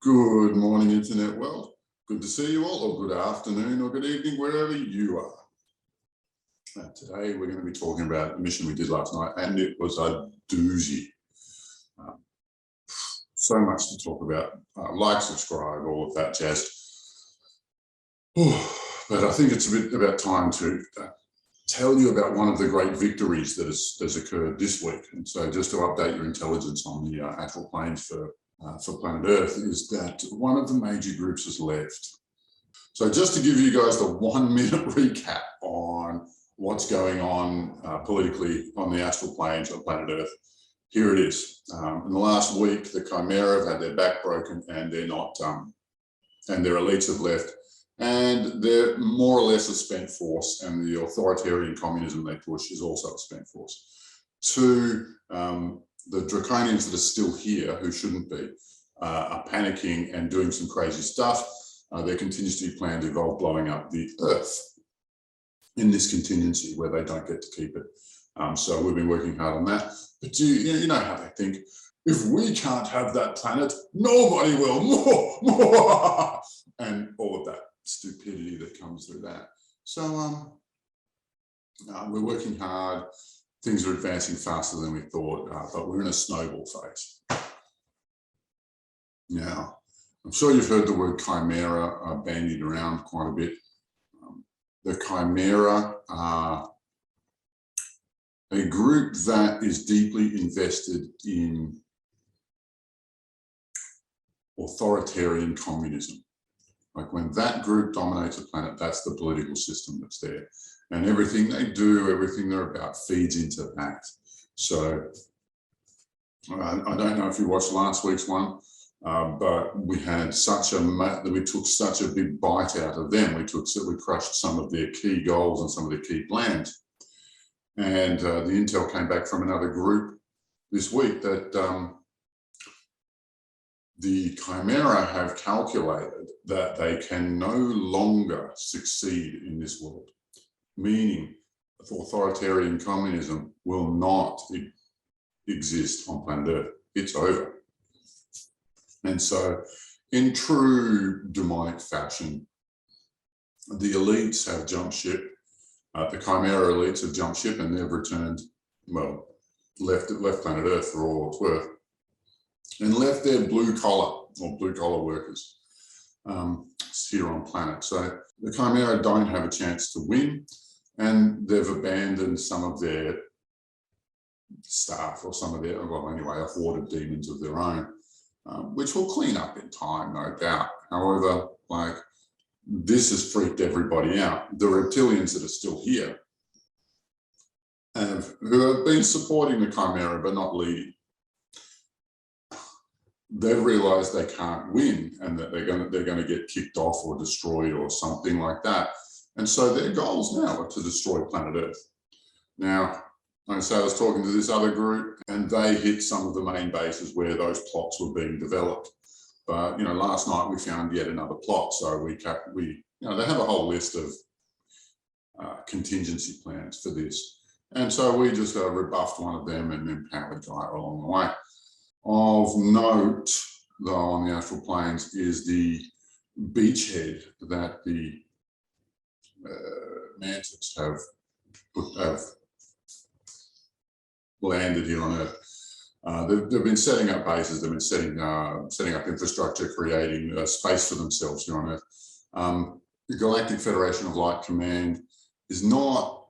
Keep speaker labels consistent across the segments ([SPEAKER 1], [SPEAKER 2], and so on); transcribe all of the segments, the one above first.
[SPEAKER 1] Good morning, Internet world. Good to see you all, or good afternoon, or good evening, wherever you are. Today, we're going to be talking about a mission we did last night, and it was a doozy. So much to talk about. Like, subscribe, all of that jazz. But I think it's a bit about time to tell you about one of the great victories that has occurred this week. And so just to update your intelligence on the astral planes for planet Earth, is that one of the major groups has left. So just to give you guys the 1 minute recap on what's going on politically on the astral planes of planet Earth, here it is. In the last week, the Chimera have had their back broken, and they're not, and their elites have left, and they're more or less a spent force, and the authoritarian communism they push is also a spent force. The draconians that are still here, who shouldn't be, are panicking and doing some crazy stuff. There continues to be planned to involve blowing up the Earth in this contingency where they don't get to keep it. So we've been working hard on that. But you know how they think. If we can't have that planet, nobody will. And all of that stupidity that comes through that. So we're working hard. Things are advancing faster than we thought, but we're in a snowball phase. Now, I'm sure you've heard the word Chimera bandied around quite a bit. The Chimera are a group that is deeply invested in authoritarian communism. Like when that group dominates a planet, that's the political system that's there. And everything they do, everything they're about feeds into that. So I don't know if you watched last week's one, but we had we took such a big bite out of them. We crushed some of their key goals and some of their key plans. And the intel came back from another group this week that the Chimera have calculated that they can no longer succeed in this world, meaning authoritarian communism will not exist on planet Earth. It's over. And so in true demonic fashion, the elites have jumped ship. The Chimera elites have jumped ship, and they've returned, well, left planet Earth for all it's worth, and left their blue collar workers here on planet. So the Chimera don't have a chance to win, and they've abandoned some of their staff, or some of their, well, anyway, a horde of demons of their own, which will clean up in time, no doubt. However, like, this has freaked everybody out. The reptilians that are still here, who have been supporting the Chimera but not leading, they've realized they can't win, and that they're going to get kicked off or destroyed or something like that. And so their goals now are to destroy planet Earth. Now, like I say, I was talking to this other group, and they hit some of the main bases where those plots were being developed. But last night we found yet another plot. So they have a whole list of contingency plans for this, and so we just rebuffed one of them and empowered Gaia along the way. Of note, though, on the astral planes is the beachhead that the mantids have landed here on Earth. They've been setting up bases. They've been setting up infrastructure, creating space for themselves here on Earth. The Galactic Federation of Light Command is not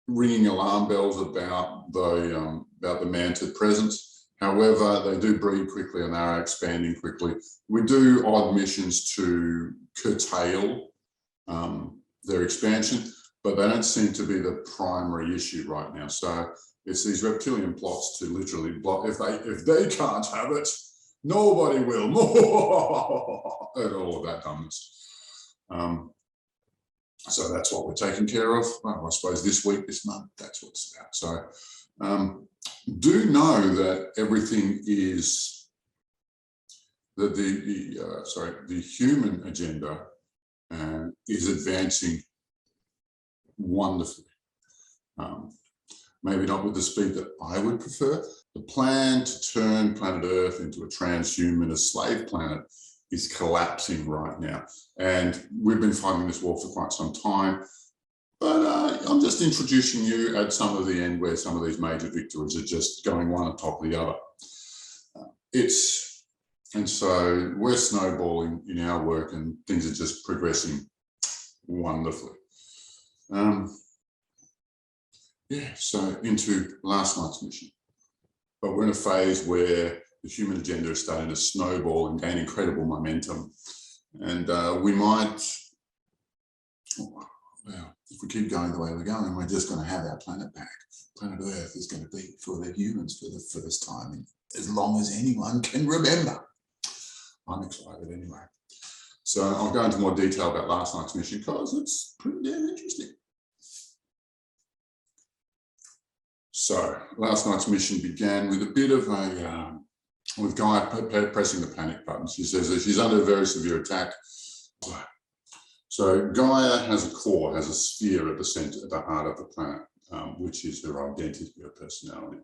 [SPEAKER 1] ringing alarm bells about the mantid presence. However, they do breed quickly and they are expanding quickly. We do odd missions to curtail their expansion, but they don't seem to be the primary issue right now. So it's these reptilian plots to literally block. If they can't have it, nobody will. And all of that dumbness. So that's what we're taking care of. Well, I suppose this week, this month, that's what it's about. So do know that everything is that the human agenda is advancing wonderfully. maybe not with the speed that I would prefer. The plan to turn planet Earth into a transhumanist slave planet is collapsing right now. And we've been fighting this war for quite some time. But I'm just introducing you at some of the end where some of these major victories are just going one on top of the other. And so we're snowballing in our work and things are just progressing wonderfully. Yeah, so into last night's mission. But we're in a phase where the human agenda is starting to snowball and gain incredible momentum. And we might, well, if we keep going the way we're going, we're just going to have our planet back. Planet Earth is going to be for the humans for the first time in as long as anyone can remember. I'm excited anyway. So I'll go into more detail about last night's mission because it's pretty damn interesting. So last night's mission began with a bit of a, with Gaia pressing the panic button. She says that she's under a very severe attack. So Gaia has a core, has a sphere at the center, at the heart of the planet, which is her identity, her personality.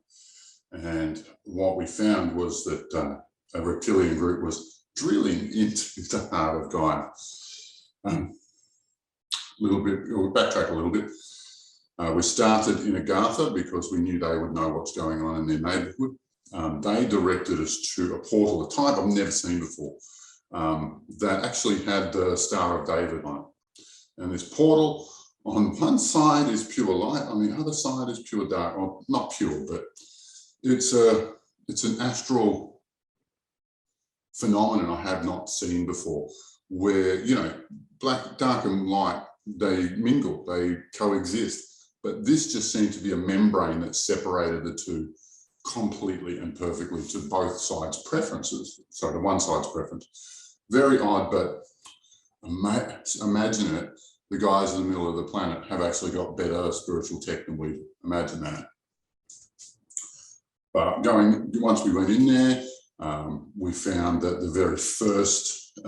[SPEAKER 1] And what we found was that a reptilian group was drilling into the heart of Gaia. We'll backtrack a little bit. We started in Agartha because we knew they would know what's going on in their neighborhood. They directed us to a portal, a type I've never seen before, that actually had the Star of David on it. And this portal, on one side is pure light, on the other side is pure dark. Well, not pure, but it's an astral phenomenon I have not seen before, where, you know, black, dark and light, they mingle, they coexist. But this just seemed to be a membrane that separated the two completely and perfectly to both sides' preferences. So to one side's preference. Very odd, but imagine it. The guys in the middle of the planet have actually got better spiritual tech than we do. Imagine that. But once we went in there, we found that the very first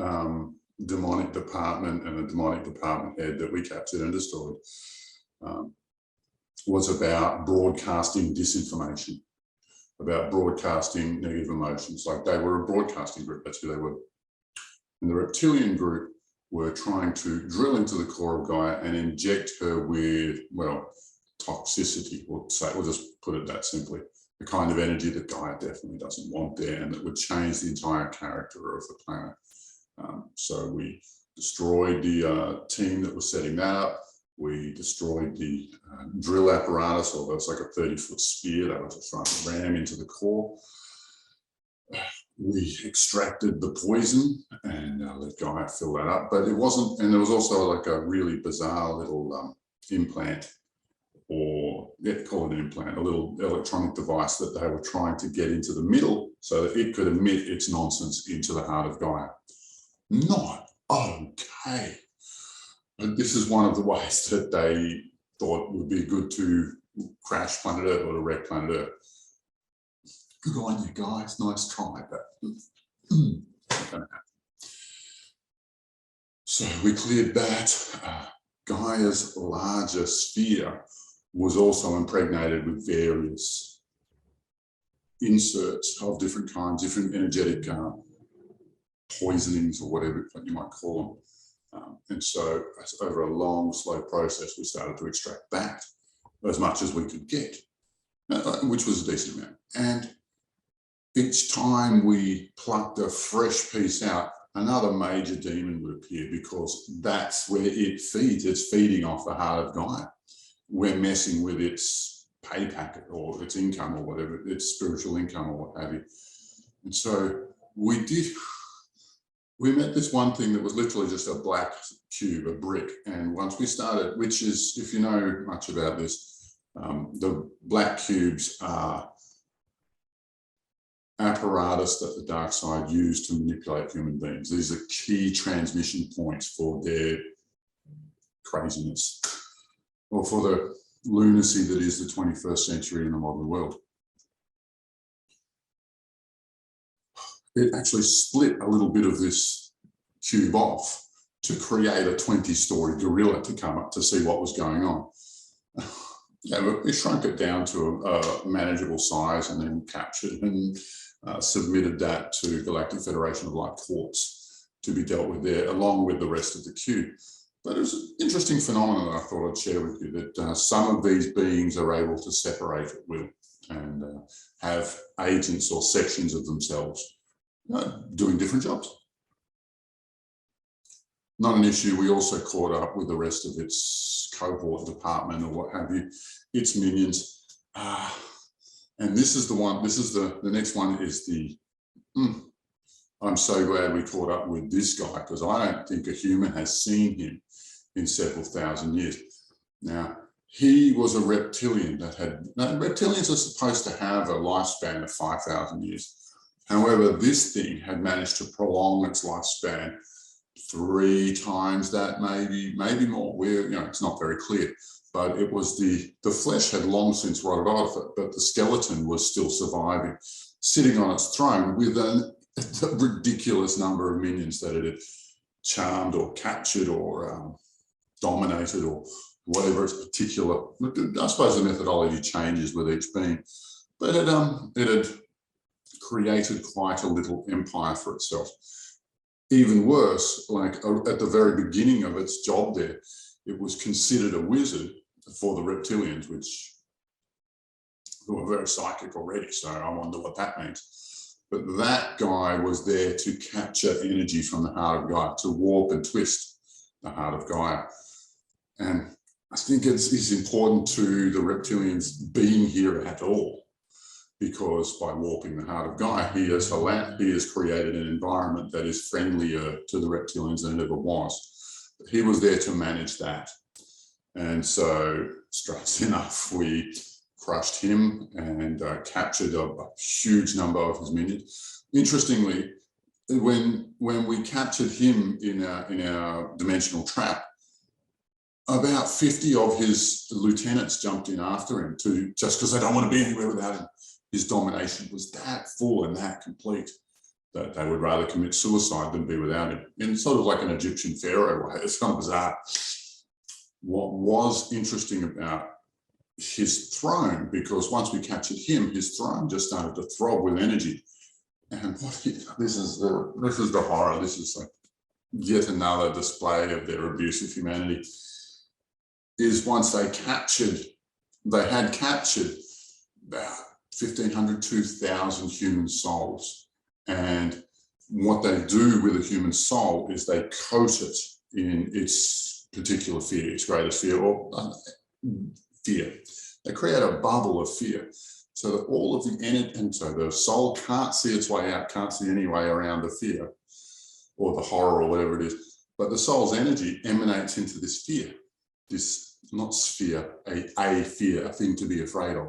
[SPEAKER 1] demonic department and a demonic department head that we captured and destroyed was about broadcasting disinformation, about broadcasting negative emotions. Like they were a broadcasting group, that's who they were. And the reptilian group were trying to drill into the core of Gaia and inject her with, well, toxicity, we'll just put it that simply, the kind of energy that Gaia definitely doesn't want there and that would change the entire character of the planet. So we destroyed the team that was setting that up. We destroyed the drill apparatus, although it's like a 30-foot spear that was just trying to ram into the core. We extracted the poison and let Gaia fill that up, but it wasn't, and there was also like a really bizarre little implant, or call it an implant, a little electronic device that they were trying to get into the middle so that it could emit its nonsense into the heart of Gaia. Not okay. And this is one of the ways that they thought would be good to crash planet Earth or to wreck planet Earth. Good on you guys, nice try, but not gonna happen. So we cleared that. Gaia's larger sphere was also impregnated with various inserts of different kinds, different energetic poisonings or whatever you might call them. And so over a long, slow process, we started to extract that as much as we could get, which was a decent amount. And each time we plucked a fresh piece out, another major demon would appear because that's where it feeds. It's feeding off the heart of Gaia. We're messing with its pay packet or its income or whatever, its spiritual income or what have you. And so we met this one thing that was literally just a black cube, a brick. And once we started, which is, if you know much about this, the black cubes are apparatus that the dark side used to manipulate human beings. These are key transmission points for their craziness, or for the lunacy that is the 21st century in the modern world. It actually split a little bit of this cube off to create a 20-story gorilla to come up to see what was going on. yeah, we shrunk it down to a manageable size and then captured and submitted that to Galactic Federation of Light courts to be dealt with there, along with the rest of the queue. But it was an interesting phenomenon that I thought I'd share with you, that some of these beings are able to separate at will and have agents or sections of themselves doing different jobs. Not an issue. We also caught up with the rest of its cohort, department, or what have you, its minions. And this is the one, this is the next one is the, I'm so glad we caught up with this guy, because I don't think a human has seen him in several thousand years. Now, he was a reptilian that had, now, reptilians are supposed to have a lifespan of 5,000 years. However, this thing had managed to prolong its lifespan 3 times that, maybe more. It's not very clear, but it was the flesh had long since rotted off, but the skeleton was still surviving, sitting on its throne with a ridiculous number of minions that it had charmed or captured or dominated or whatever its particular. I suppose the methodology changes with each being, but it had created quite a little empire for itself. Even worse, like at the very beginning of its job there, it was considered a wizard for the reptilians, which were very psychic already. So I wonder what that means. But that guy was there to capture energy from the heart of Gaia, to warp and twist the heart of Gaia. And I think it's important to the reptilians being here at all, because by warping the heart of Gaia, he has created an environment that is friendlier to the reptilians than it ever was. But he was there to manage that. And so, straight enough, we crushed him and captured a huge number of his minions. Interestingly, when we captured him in our dimensional trap, about 50 of his lieutenants jumped in after him, just because they don't want to be anywhere without him. His domination was that full and that complete that they would rather commit suicide than be without him. And sort of like an Egyptian pharaoh way. It's kind of bizarre. What was interesting about his throne, because once we captured him, his throne just started to throb with energy. And this is the horror. This is like yet another display of their abuse of humanity. Is once they had captured about 1,500, 2,000 human souls. And what they do with a human soul is they coat it in its particular fear, its greatest fear, or fear. They create a bubble of fear so that all of the energy, and so the soul can't see its way out, can't see any way around the fear or the horror or whatever it is. But the soul's energy emanates into this fear, this, not sphere, a fear, a thing to be afraid of.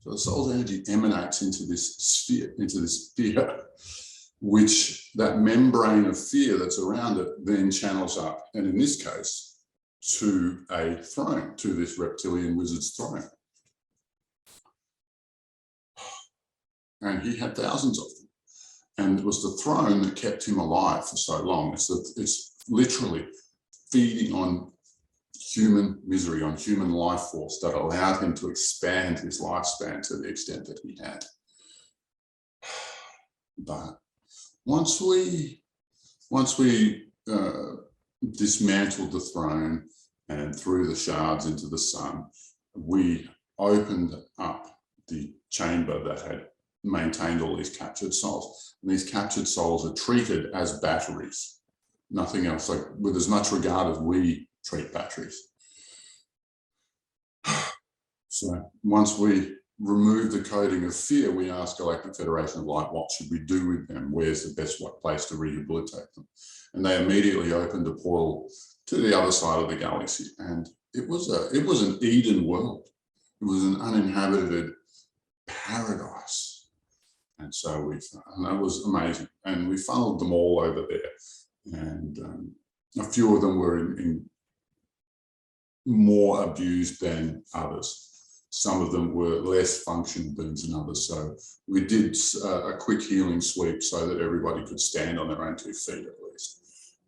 [SPEAKER 1] So the soul's energy emanates into this sphere, into this fear, which that membrane of fear that's around it then channels up, and in this case, to a throne, to this reptilian wizard's throne. And he had thousands of them. And it was the throne that kept him alive for so long. It's literally feeding on human misery, on human life force that allowed him to expand his lifespan to the extent that he had. But once we dismantled the throne and threw the shards into the sun, we opened up the chamber that had maintained all these captured souls. And these captured souls are treated as batteries, nothing else, like with as much regard as we treat batteries. So once we remove the coating of fear, we ask Galactic Federation of Light, what should we do with them? Where's the best place to rehabilitate them? And they immediately opened a portal to the other side of the galaxy. And it was an Eden world. It was an uninhabited paradise. And so and that was amazing. And we funneled them all over there. And a few of them were in more abused than others. Some of them were less functional beings than others. So we did a quick healing sweep so that everybody could stand on their own 2 feet at least.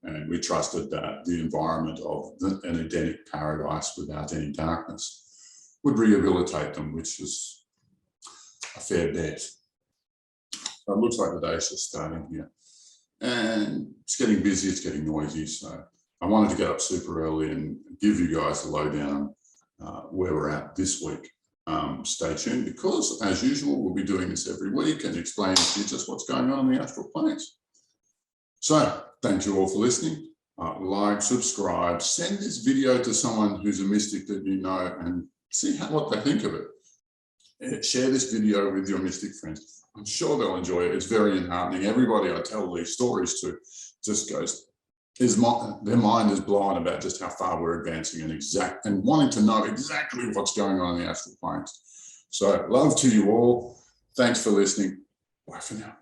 [SPEAKER 1] And we trusted that the environment of an Edenic paradise without any darkness would rehabilitate them, which is a fair bet. So it looks like the day's just starting here. And it's getting busy, it's getting noisy. So I wanted to get up super early and give you guys a lowdown where we're at this week. Stay tuned, because as usual, we'll be doing this every week and explaining to you just what's going on in the astral planes. So thank you all for listening. Like, subscribe, send this video to someone who's a mystic that you know and see what they think of it. Share this video with your mystic friends. I'm sure they'll enjoy it. It's very enheartening. Everybody I tell these stories to just goes, their mind is blown about just how far we're advancing and wanting to know exactly what's going on in the astral planes. So love to you all. Thanks for listening. Bye for now.